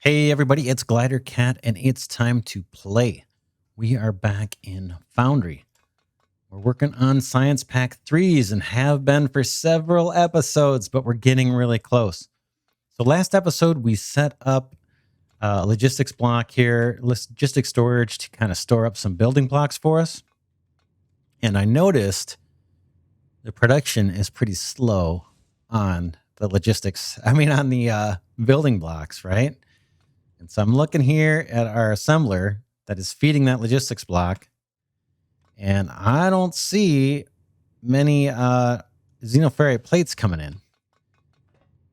Hey everybody, it's Glidercat and it's time to play. We are back in Foundry. We're working on Science Pack 3s and have been for several episodes, but we're getting really close. So last episode, we set up a logistics block here, logistics storage to kind of store up some building blocks for us. And I noticed the production is pretty slow on the logistics. I mean, on the building blocks, right? And so I'm looking here at our assembler that is feeding that logistics block, and I don't see many xenoferrite plates coming in.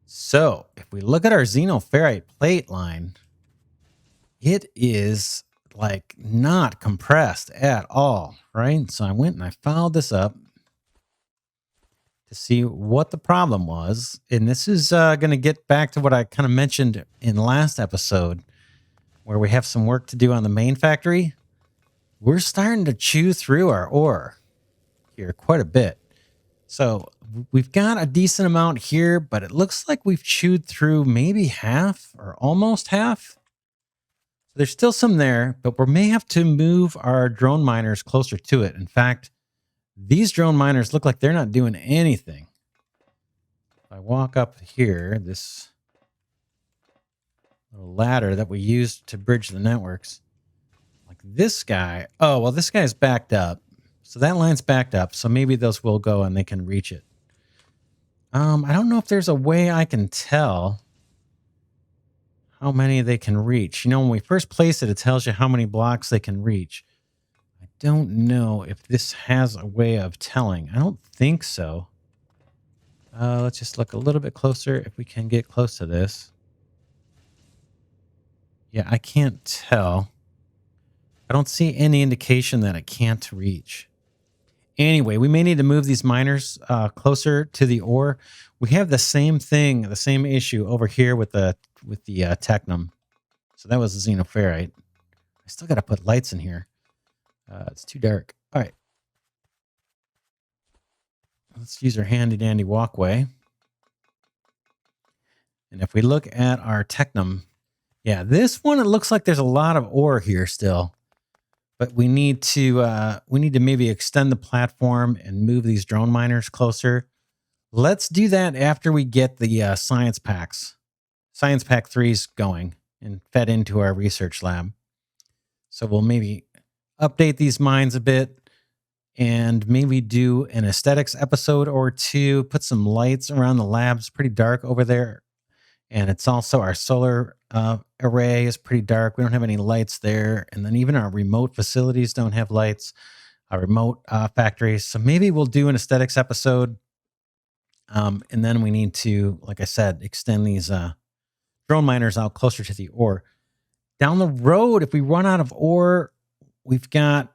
So if we look at our xenoferrite plate line, it is like not compressed at all, right? So I went and I followed this up to see what the problem was. And this is going to get back to what I kind of mentioned in the last episode, where we have some work to do on the main factory. We're starting to chew through our ore here quite a bit. So we've got a decent amount here, but it looks like we've chewed through maybe half or almost half. There's still some there, but we may have to move our drone miners closer to it. In fact, these drone miners look like they're not doing anything. If I walk up here, this little ladder that we used to bridge the networks, like this guy. Oh, well, this guy's backed up. So that line's backed up. So maybe those will go and they can reach it. I don't know if there's a way I can tell how many they can reach. You know, when we first place it, it tells you how many blocks they can reach. I don't know if this has a way of telling. I don't think so. Let's just look a little bit closer if we can get close to this. Yeah, I can't tell. I don't see any indication that it can't reach. Anyway, we may need to move these miners closer to the ore. We have the same thing, the same issue over here with the technum. So that was the xenoferrite. I still got to put lights in here. It's too dark. All right. Let's use our handy dandy walkway. And if we look at our technum, yeah, this one, it looks like there's a lot of ore here still. But we need to maybe extend the platform and move these drone miners closer. Let's do that after we get the Science Pack 3s going and fed into our research lab. So we'll maybe update these mines a bit and maybe do an aesthetics episode or two, put some lights around the lab. It's pretty dark over there. And it's also our solar array is pretty dark. We don't have any lights there. And then even our remote facilities don't have lights, our remote factories. So maybe we'll do an aesthetics episode. And then we need to, like I said, extend these drone miners out closer to the ore. Down the road, if we run out of ore, we've got,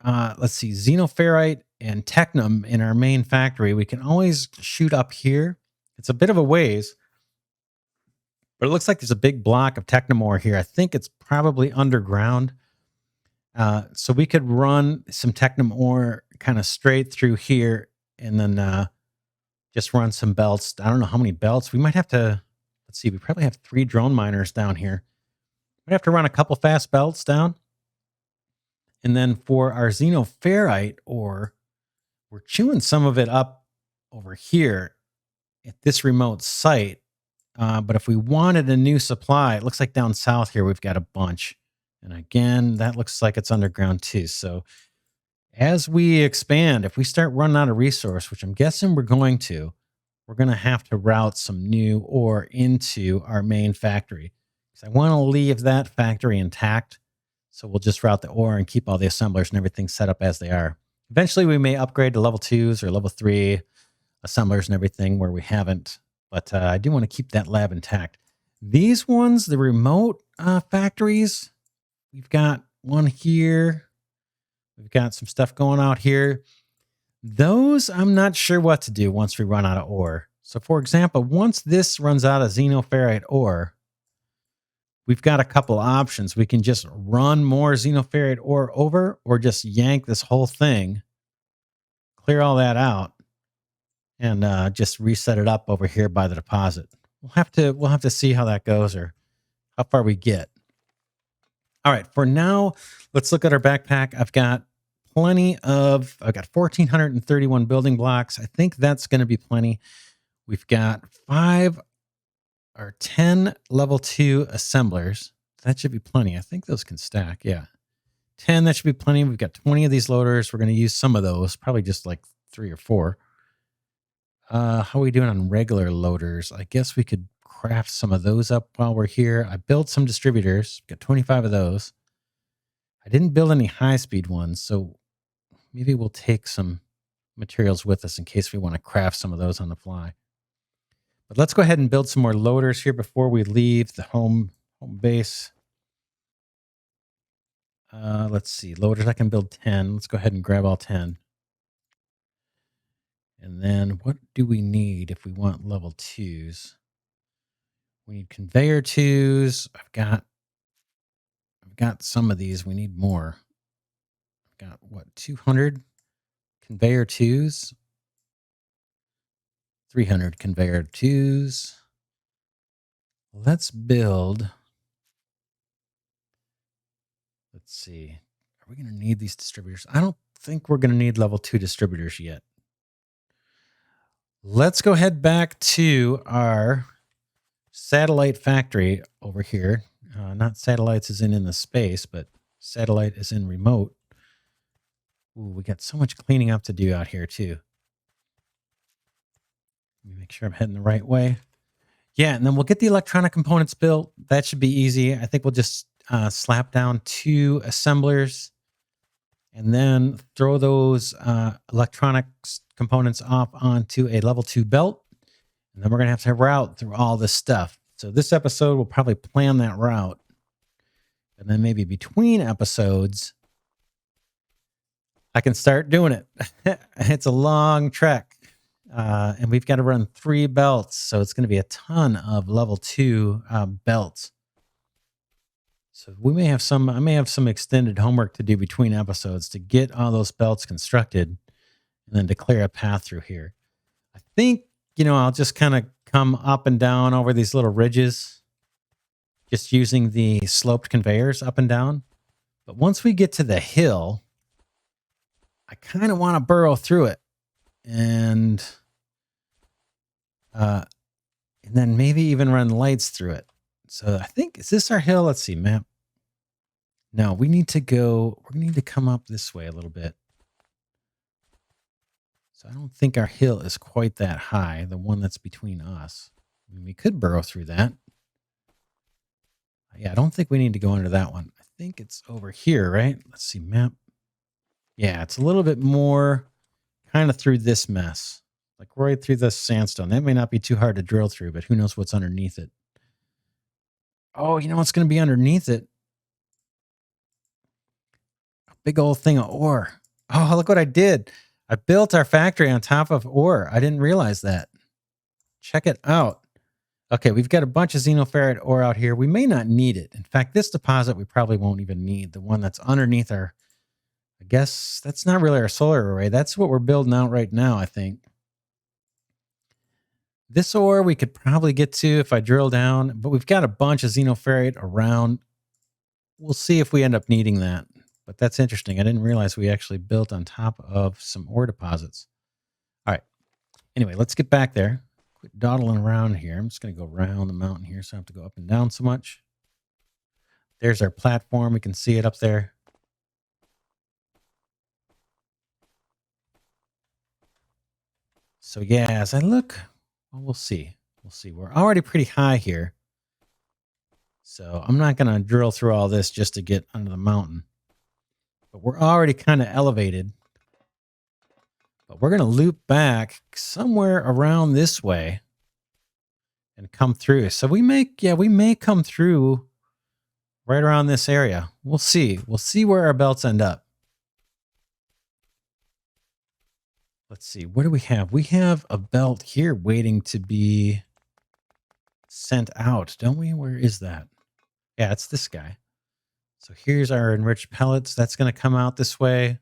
let's see, xenoferrite and technum in our main factory. We can always shoot up here. It's a bit of a ways, but it looks like there's a big block of technum ore here. I think it's probably underground. So we could run some technum ore kind of straight through here and then just run some belts. I don't know how many belts. We might have to, let's see, we probably have 3 drone miners down here. We'd have to run a couple fast belts down. And then for our xenoferrite ore, we're chewing some of it up over here at this remote site. But if we wanted a new supply, it looks like down south here, we've got a bunch. And again, that looks like it's underground too. So as we expand, if we start running out of resource, which I'm guessing we're going to have to route some new ore into our main factory. So I want to leave that factory intact. So we'll just route the ore and keep all the assemblers and everything set up as they are. Eventually, we may upgrade to level 2s or level 3 assemblers and everything where we haven't. But I do want to keep that lab intact. These ones, the remote factories, we've got one here. We've got some stuff going out here. Those, I'm not sure what to do once we run out of ore. So, for example, once this runs out of xenoferrite ore, we've got a couple options. We can just run more xenoferrite ore over or just yank this whole thing, clear all that out, and just reset it up over here by the deposit. We'll have to see how that goes or how far we get. All right, for now, let's look at our backpack. I've got 1,431 building blocks. I think that's going to be plenty. We've got 5 or 10 level 2 assemblers. That should be plenty. I think those can stack. Yeah. 10, that should be plenty. We've got 20 of these loaders. We're going to use some of those, probably just like 3 or 4. How are we doing on regular loaders? I guess we could craft some of those up while we're here. I built some distributors. Got 25 of those. I didn't build any high-speed ones, so maybe we'll take some materials with us in case we want to craft some of those on the fly. But let's go ahead and build some more loaders here before we leave the home base. Let's see. Loaders, I can build 10. Let's go ahead and grab all 10. And then what do we need if we want level 2s? We need conveyor 2s. I've got some of these. We need more. I've got, what, 200 conveyor 2s? 300 conveyor 2s. Let's build. Let's see. Are we going to need these distributors? I don't think we're going to need level 2 distributors yet. Let's go head back to our satellite factory over here. Not satellites as in the space, but satellite as in remote. Ooh, we got so much cleaning up to do out here too. Let me make sure I'm heading the right way. Yeah, and then we'll get the electronic components built. That should be easy. I think we'll just slap down 2 assemblers and then throw those electronics components off onto a level 2 belt. And then we're going to have to route through all this stuff. So this episode, we'll probably plan that route. And then maybe between episodes, I can start doing it. It's a long trek. And we've got to run 3 belts. So it's going to be a ton of level 2 belts. So I may have some extended homework to do between episodes to get all those belts constructed and then to clear a path through here. I think, I'll just kind of come up and down over these little ridges, just using the sloped conveyors up and down. But once we get to the hill, I kind of want to burrow through it and then maybe even run lights through it. So I think, is this our hill? Let's see, map. No, we need to come up this way a little bit. So I don't think our hill is quite that high, the one that's between us. I mean, we could burrow through that. Yeah, I don't think we need to go under that one. I think it's over here, right? Let's see, map. Yeah, it's a little bit more kind of through this mess, like right through this sandstone. That may not be too hard to drill through, but who knows what's underneath it. Oh, you know what's going to be underneath it? A big old thing of ore. Oh, look what I did. I built our factory on top of ore. I didn't realize that. Check it out. Okay, we've got a bunch of xenoferrite ore out here. We may not need it. In fact, this deposit we probably won't even need. The one that's underneath our, I guess that's not really our solar array. That's what we're building out right now, I think. This ore we could probably get to if I drill down, but we've got a bunch of xenoferrite around. We'll see if we end up needing that. But that's interesting. I didn't realize we actually built on top of some ore deposits. All right. Anyway, let's get back there. Quit dawdling around here. I'm just going to go around the mountain here so I don't have to go up and down so much. There's our platform. We can see it up there. So yeah, as I look, well, we'll see. We'll see. We're already pretty high here. So I'm not going to drill through all this just to get under the mountain. But we're already kind of elevated. But we're going to loop back somewhere around this way and come through. So we may come through right around this area. We'll see. We'll see where our belts end up. Let's see. What do we have? We have a belt here waiting to be sent out, don't we? Where is that? Yeah, it's this guy. So here's our enriched pellets. That's going to come out this way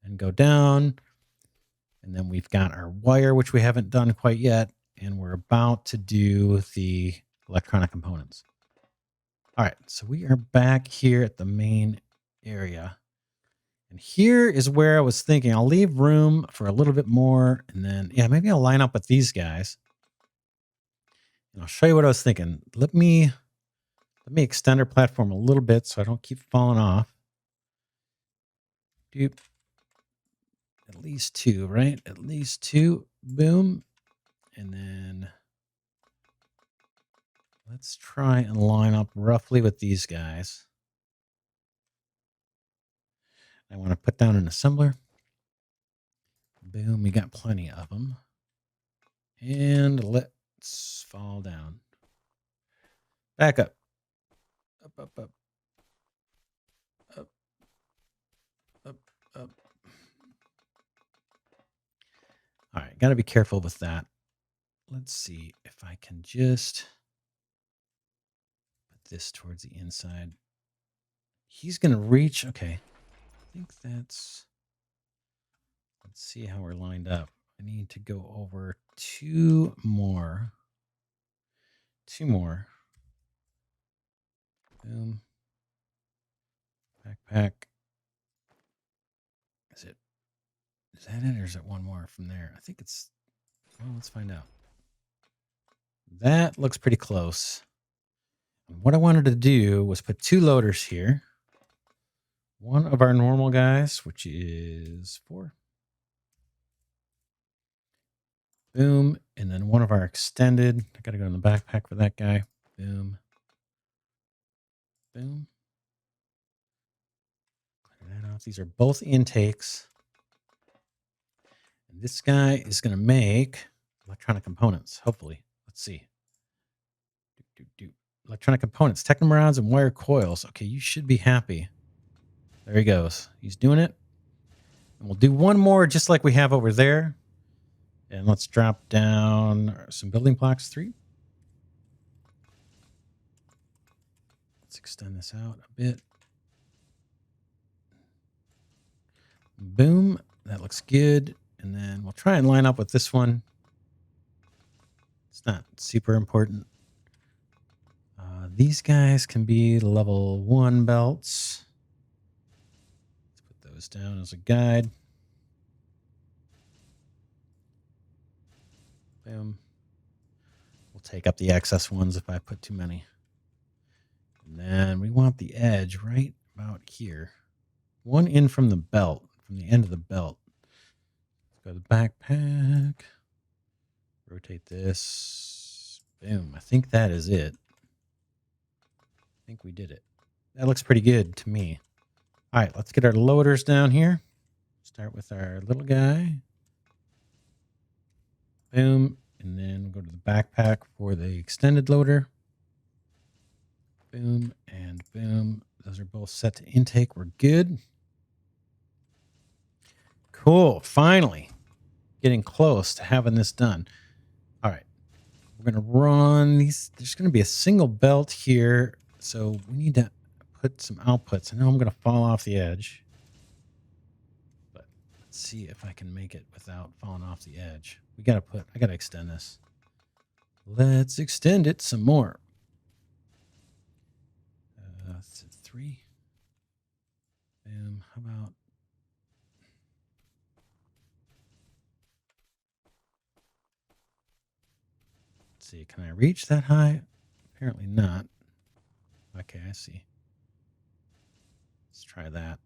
and go down. And then we've got our wire, which we haven't done quite yet. And we're about to do the electronic components. All right, so we are back here at the main area. And here is where I was thinking I'll leave room for a little bit more. And then, yeah, maybe I'll line up with these guys. And I'll show you what I was thinking. Let me extend our platform a little bit so I don't keep falling off. Doop. At least two, right? At least two. Boom. And then let's try and line up roughly with these guys. I want to put down an assembler. Boom. We got plenty of them. And let's fall down. Back up. Up, up, up. Up, up, up. All right. Got to be careful with that. Let's see if I can just put this towards the inside. He's going to reach. Okay. I think that's. Let's see how we're lined up. I need to go over two more. Two more. Boom. Backpack. Is that it, or is it one more from there? I think it's. Well, let's find out. That looks pretty close. What I wanted to do was put two loaders here. One of our normal guys, which is 4. Boom. And then one of our extended. I got to go in the backpack for that guy. Boom. Boom. Clear that off. These are both intakes. And this guy is going to make electronic components, hopefully. Let's see. Electronic components, Technum rods, and wire coils. Okay, you should be happy. There he goes. He's doing it. And we'll do one more just like we have over there. And let's drop down some building blocks. 3. Let's extend this out a bit. Boom. That looks good. And then we'll try and line up with this one. It's not super important. These guys can be level 1 belts. Let's put those down as a guide. Boom. We'll take up the excess ones if I put too many. And then we want the edge right about here. One in from the belt, from the end of the belt. Let's go to the backpack. Rotate this. Boom. I think that is it. I think we did it. That looks pretty good to me. All right, let's get our loaders down here. Start with our little guy. Boom. And then we'll go to the backpack for the extended loader. Boom and boom. Those are both set to intake. We're good. Cool. Finally getting close to having this done. All right. We're going to run these. There's going to be a single belt here. So we need to put some outputs. I know I'm going to fall off the edge. But let's see if I can make it without falling off the edge. I got to extend this. Let's extend it some more. 3. Boom. How about... Let's see. Can I reach that high? Apparently not. Okay, I see. Let's try that.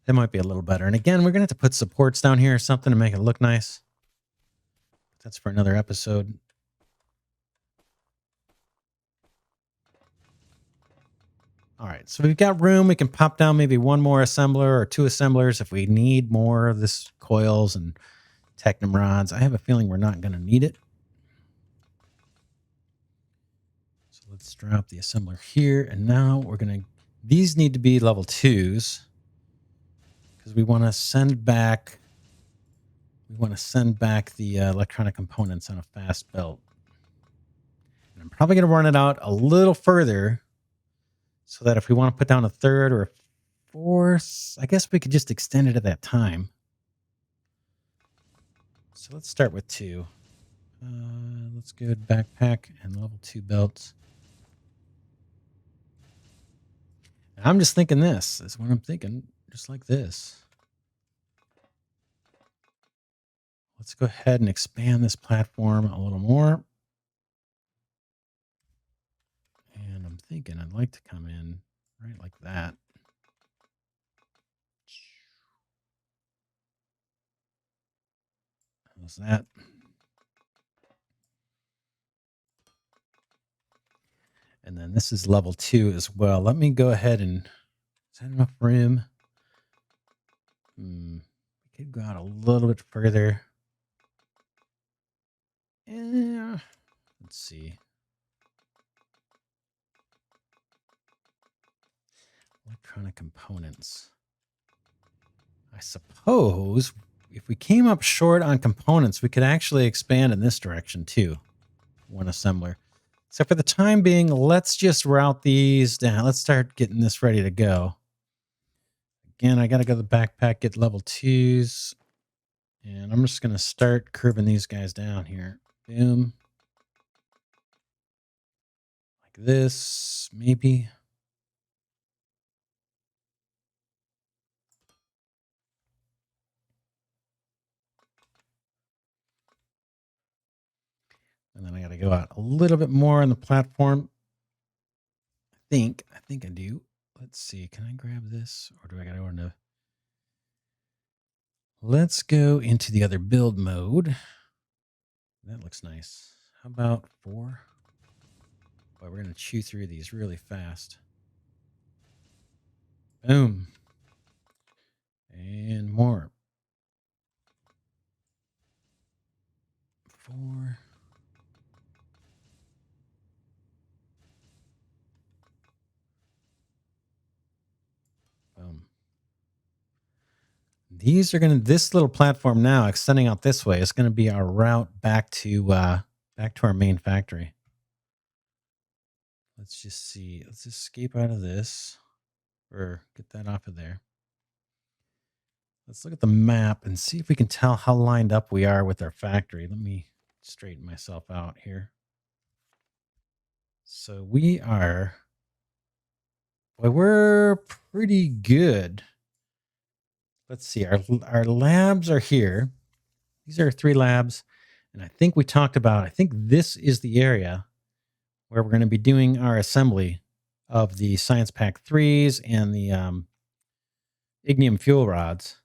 That might be a little better. And again, we're going to have to put supports down here or something to make it look nice. That's for another episode. All right, so we've got room. We can pop down maybe one more assembler or 2 assemblers if we need more of this coils and Technum rods. I have a feeling we're not going to need it. So let's drop the assembler here. And now we're going to... These need to be level 2s. Because we want to send back... We want to send back the electronic components on a fast belt. And I'm probably going to run it out a little further so that if we want to put down a 3rd or a 4th, I guess we could just extend it at that time. So let's start with 2. Let's go backpack and level 2 belts. I'm just thinking this is what I'm thinking, just like this. Let's go ahead and expand this platform a little more. And I'm thinking I'd like to come in right like that. How's that? And then this is level 2 as well. Let me go ahead and, is that enough room? We could go out a little bit further. Yeah. Let's see. Electronic components. I suppose if we came up short on components, we could actually expand in this direction too. One assembler. So for the time being, let's just route these down. Let's start getting this ready to go. Again, I got to go to the backpack, get level 2s. And I'm just going to start curving these guys down here. Boom. Like this, maybe. And then I got to go out a little bit more on the platform. I think I do. Let's see. Can I grab this? Or do I got to go into... Let's go into the other build mode. That looks nice. How about 4? Boy, we're going to chew through these really fast. Boom. And more. 4. Boom. These are going to, this little platform now extending out this way is going to be our route back to our main factory. Let's just see. Let's escape out of this or get that off of there. Let's look at the map and see if we can tell how lined up we are with our factory. Let me straighten myself out here. So we are, well, we're pretty good. Let's see. Our labs are here. These are 3 labs. And I think we talked about, I think this is the area where we're going to be doing our assembly of the Science Pack 3s and the ignium fuel rods.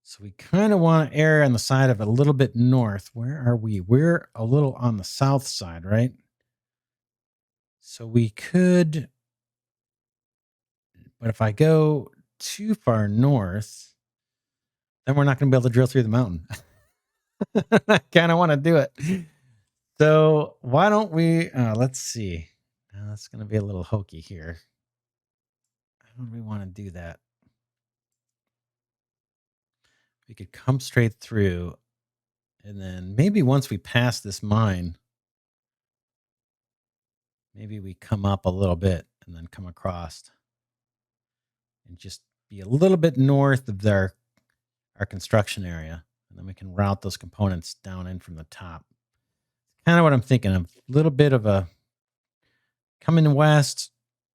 So we kind of want to err on the side of a little bit north. Where are we? We're a little on the south side, right? So we could, but if I go too far north, then we're not going to be able to drill through the mountain. I kind of want to do it. So why don't we, let's see. Now that's going to be a little hokey here. How do we want to do that? We could come straight through, and then maybe once we pass this mine, maybe we come up a little bit and then come across and just be a little bit north of our construction area. And then we can route those components down in from the top. Kind of what I'm thinking of. A little bit of a coming west,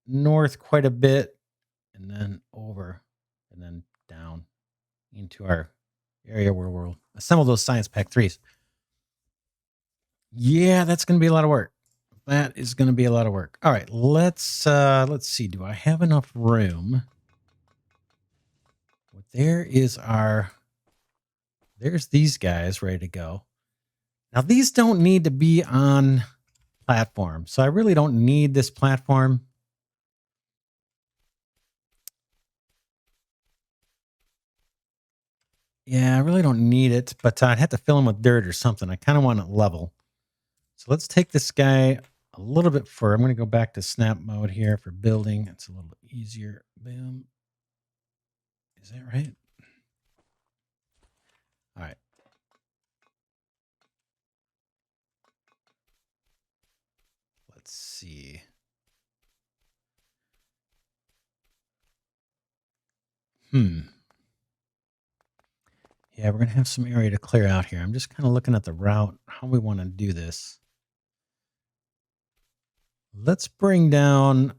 north quite a bit, and then over, and then down into our area where we'll assemble those Science Pack 3s. Yeah, that's going to be a lot of work. That is going to be a lot of work. All right, let's see. Do I have enough room? Well, there's these guys ready to go. Now, these don't need to be on platform, so I really don't need this platform. Yeah, I really don't need it, but I'd have to fill them with dirt or something. I kind of want it level. So let's take this guy a little bit further. I'm going to go back to snap mode here for building. It's a little easier. Boom. Is that right? All right. Let's see. Yeah, we're going to have some area to clear out here. I'm just kind of looking at the route, how we want to do this. Let's bring down...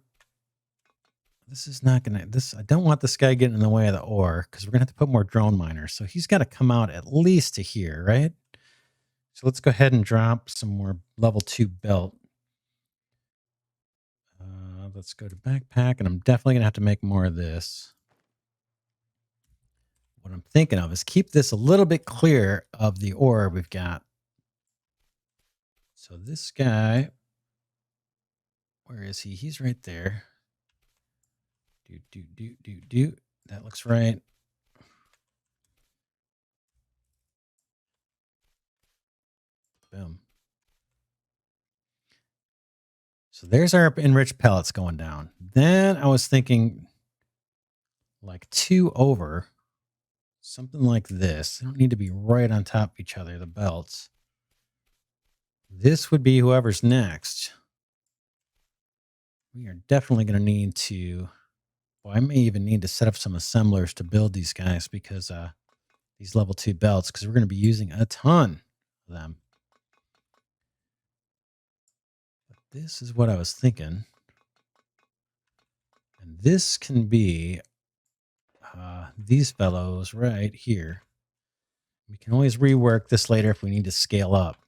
This is not going to... I don't want this guy getting in the way of the ore because we're going to have to put more drone miners. So he's got to come out at least to here, right? So let's go ahead and drop some more level 2 belt. Let's go to backpack, and I'm definitely going to have to make more of this. What I'm thinking of is keep this a little bit clear of the ore we've got. So this guy, where is he? He's right there. That looks right. Boom. So there's our enriched pellets going down. Then I was thinking like 2 over, something like this. They don't need to be right on top of each other, the belts. This would be whoever's next. We are definitely going to need to... Well, I may even need to set up some assemblers to build these guys because these level 2 belts, because we're going to be using a ton of them. But this is what I was thinking. And this can be these fellows right here. We can always rework this later if we need to scale up.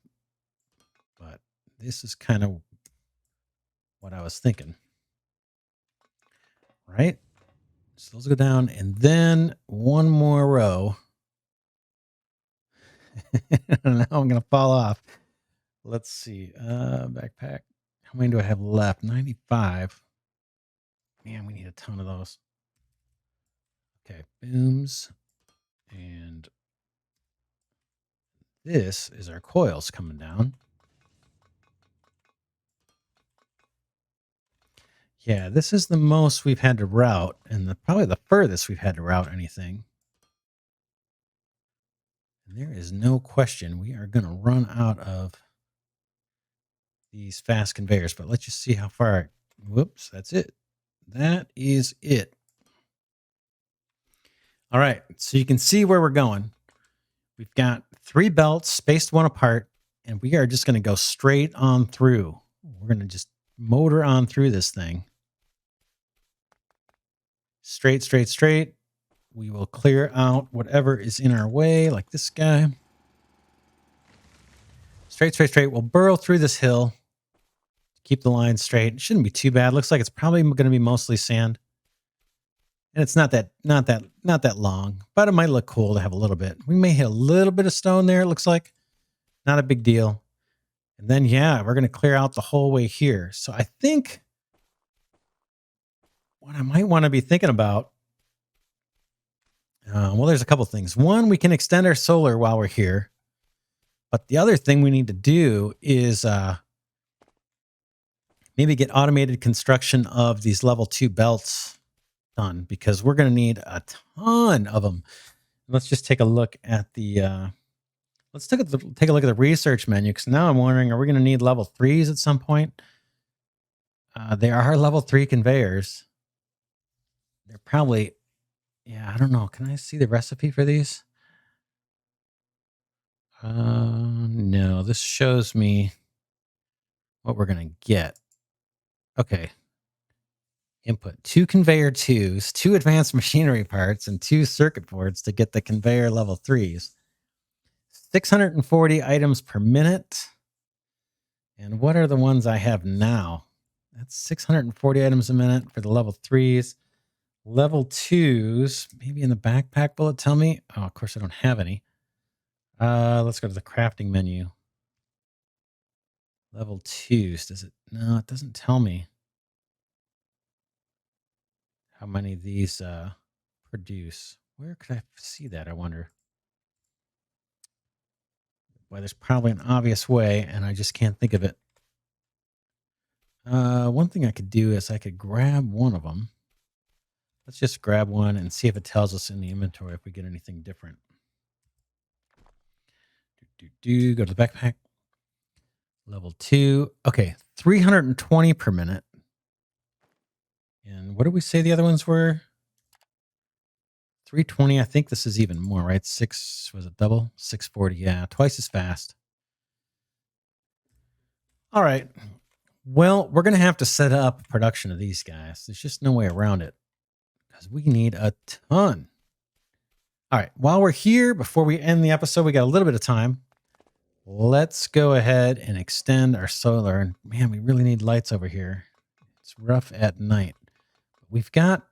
But this is kind of what I was thinking. Right? So those go down. And then one more row. Now I'm going to fall off. Let's see. Backpack. How many do I have left? 95. Man, we need a ton of those. Okay. Booms. And this is our coils coming down. Yeah, this is the most we've had to route, and probably the furthest we've had to route anything. And there is no question we are going to run out of these fast conveyors, but let's just see how far. Whoops, that's it. That is it. All right, so you can see where we're going. We've got 3 belts spaced one apart, and we are just going to go straight on through. We're going to just motor on through this thing. Straight, straight, straight. We will clear out whatever is in our way, like this guy. Straight, straight, straight. We'll burrow through this hill. Keep the line straight. It shouldn't be too bad. Looks like it's probably going to be mostly sand. And it's not that long, but it might look cool to have a little bit. We may hit a little bit of stone there, it looks like. Not a big deal. And then, yeah, we're going to clear out the whole way here. So I think what I might want to be thinking about, well, there's a couple things. One, we can extend our solar while we're here. But the other thing we need to do is maybe get automated construction of these level 2 belts done, because we're going to need a ton of them. Let's just take a look at the... Let's take a look at the research menu, because now I'm wondering, are we going to need level 3s at some point? There are level 3 conveyors. They're probably... Yeah, I don't know. Can I see the recipe for these? No, this shows me what we're going to get. Okay. Input 2 conveyor 2s, 2 advanced machinery parts, and 2 circuit boards to get the conveyor level 3s. 640 items per minute. And what are the ones I have now? That's 640 items a minute for the level 3s. Level 2s, maybe in the backpack, will it tell me? Oh, of course I don't have any. Let's go to the crafting menu. Level 2s, does it? No, it doesn't tell me how many of these produce. Where could I see that, I wonder? Well, there's probably an obvious way, and I just can't think of it. One thing I could do is I could grab one of them. Let's just grab one and see if it tells us in the inventory if we get anything different. Go to the backpack. Level 2. Okay, 320 per minute. And what did we say the other ones were? 320. I think this is even more, right? Was it double? 640. Yeah, twice as fast. All right. Well, we're going to have to set up production of these guys. There's just no way around it because we need a ton. All right. While we're here, before we end the episode, we got a little bit of time. Let's go ahead and extend our solar. And man, we really need lights over here. It's rough at night. We've got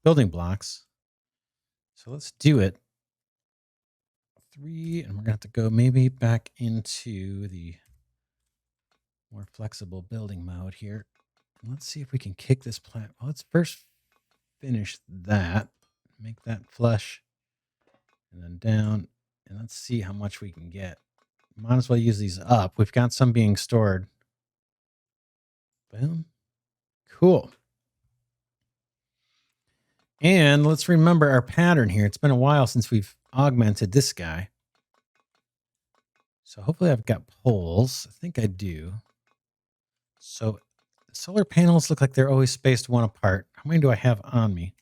building blocks. So let's do it. 3, and we're gonna have to go maybe back into the more flexible building mode here. Let's see if we can kick this plant. Well, let's first finish that, make that flush, and then down, and let's see how much we can get. Might as well use these up. We've got some being stored. Boom. Cool. And let's remember our pattern here. It's been a while since we've augmented this guy. So hopefully I've got poles. I think I do. So solar panels look like they're always spaced one apart. How many do I have on me?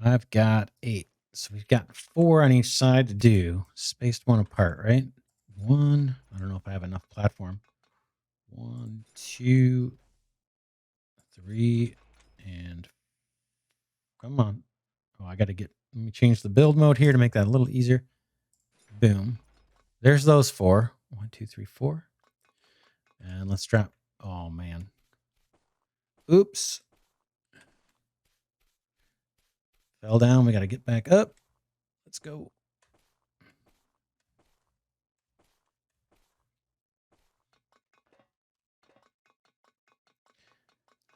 I've got 8. So we've got 4 on each side to do. Spaced one apart, right? 1. I don't know if I have enough platform. 1, 2, 3, and come on. Oh, I got to let me change the build mode here to make that a little easier. Boom. There's those 4. 1, 2, 3, 4. And let's drop. Oh, man. Oops. Fell down. We got to get back up. Let's go.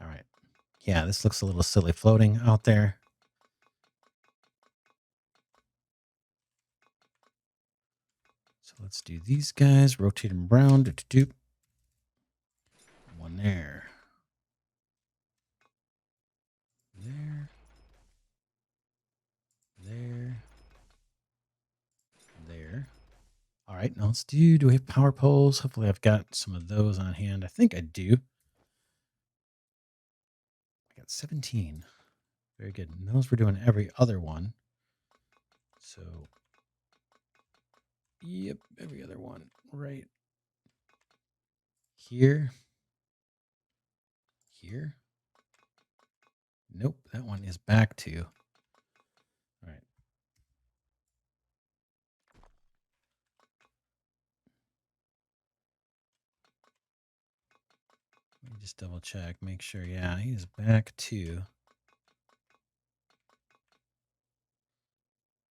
All right. Yeah, this looks a little silly floating out there. So let's do these guys. Rotate them around. One there. There. There. There. All right, now let's do we have power poles? Hopefully I've got some of those on hand. I think I do. I got 17. Very good. And those we're doing every other one. So, yep, every other one. Right here. Here. Nope, that one is back to. All right. Let me just double check, make sure. Yeah, he's back to.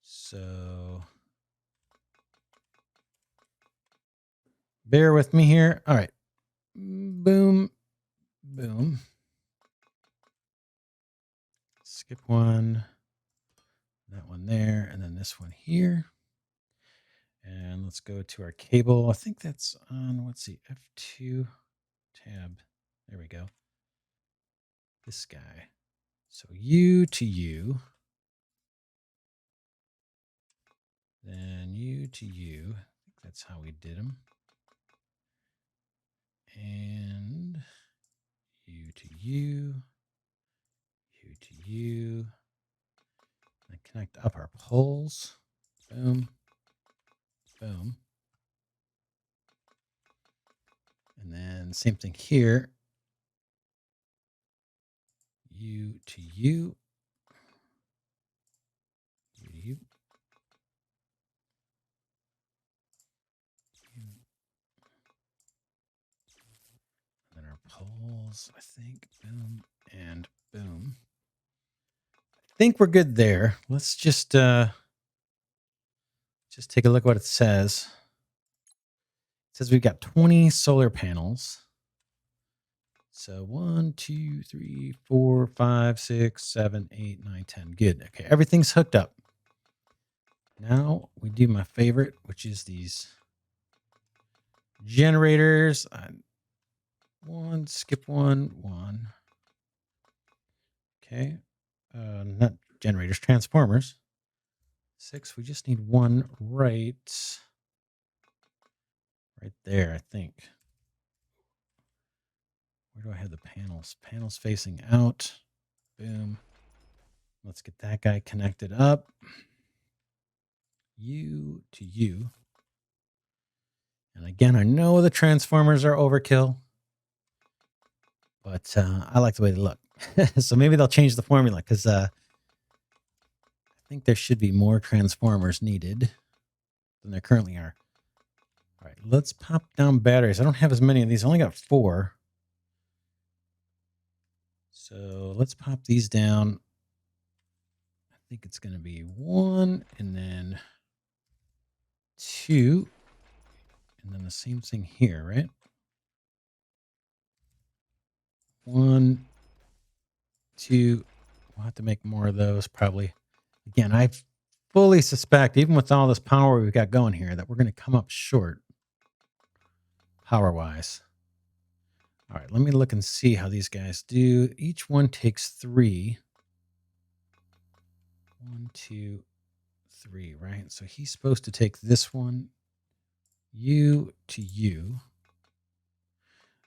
So bear with me here. All right. Boom. Boom. Skip one. That one there. And then this one here. And let's go to our cable. I think that's on, let's see, F2 tab. There we go. This guy. So U to U. Then U to U. I think that's how we did them. And U to U. U to U. And connect up our poles. Boom. Boom. And then same thing here. U to U. U to U. And then our poles, I think. Boom and boom. I think we're good there. Let's just take a look at what it says. It says we've got 20 solar panels. So 1, 2, 3, 4, 5, 6, 7, 8, 9, 10. Good. Okay, everything's hooked up. Now we do my favorite, which is these generators. One, skip one, one. Okay. Not generators, transformers. 6. We just need one right there, I think. Where do I have the panels? Panels facing out. Boom. Let's get that guy connected up. U to U. And again, I know the transformers are overkill, but I like the way they look. So maybe they'll change the formula because I think there should be more transformers needed than there currently are. All right, let's pop down batteries. I don't have as many of these. I only got 4. So let's pop these down. I think it's going to be 1 and then 2. And then the same thing here, right? 1, 2. We'll have to make more of those probably. Again, I fully suspect, even with all this power we've got going here, that we're going to come up short power-wise. All right, let me look and see how these guys do. Each one takes 3. 1, 2, 3, right? So he's supposed to take this one, U to U.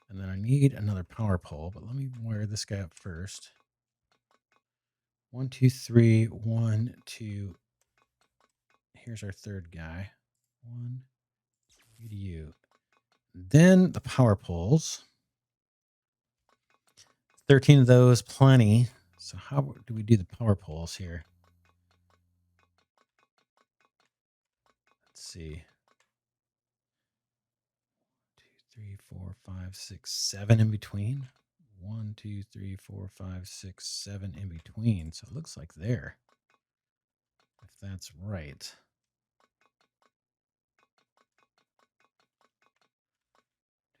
And then I need another power pole, but let me wire this guy up first. 1, 2, 3, 1, 2. Here's our third guy. 1, U to U. Then the power poles. 13 of those, plenty. So how do we do the power poles here? Let's see. 2, 3, 4, 5, 6, 7 in between. 1, 2, 3, 4, 5, 6, 7 in between. So it looks like there, if that's right.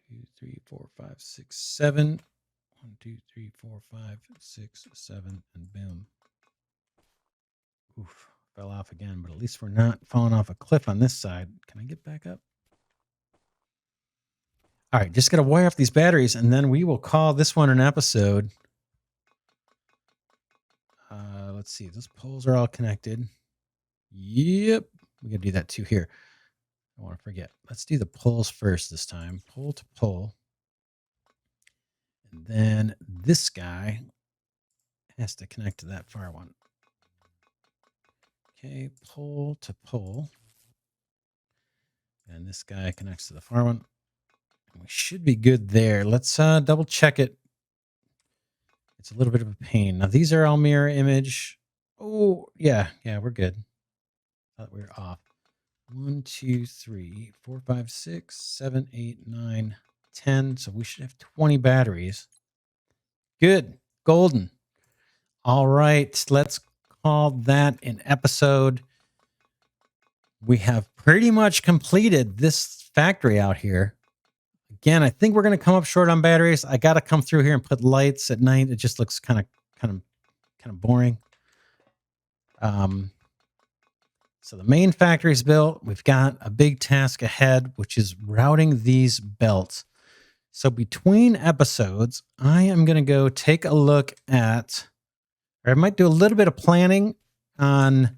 2, 3, 4, 5, 6, 7. 1, 2, 3, 4, 5, 6, 7, and boom. Oof, fell off again, but at least we're not falling off a cliff on this side. Can I get back up? All right, just got to wire up these batteries, and then we will call this one an episode. Let's see. Those poles are all connected. Yep. We got to do that too here. I want to forget. Let's do the poles first this time. Pole to pole. And then this guy has to connect to that far one. Okay, pole to pole. And this guy connects to the far one. And we should be good there. Let's double check it. It's a little bit of a pain. Now, these are all mirror image. Oh, yeah, we're good. Thought we were off. 1, 2, 3, 4, 5, 6, 7, 8, 9, 10. So we should have 20 batteries. Good. Golden. All right. Let's call that an episode. We have pretty much completed this factory out here. Again, I think we're going to come up short on batteries. I got to come through here and put lights at night. It just looks kind of boring. So the main factory is built. We've got a big task ahead, which is routing these belts. So between episodes, I am going to go take a look at, or I might do a little bit of planning on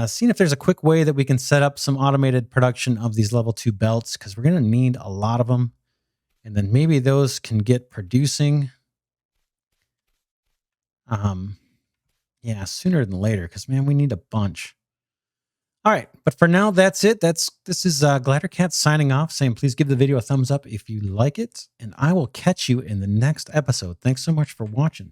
seeing if there's a quick way that we can set up some automated production of these level 2 belts, because we're going to need a lot of them. And then maybe those can get producing. Yeah, sooner than later, because, man, we need a bunch. All right, but for now, that's it. This is Glidercat signing off, saying please give the video a thumbs up if you like it, and I will catch you in the next episode. Thanks so much for watching.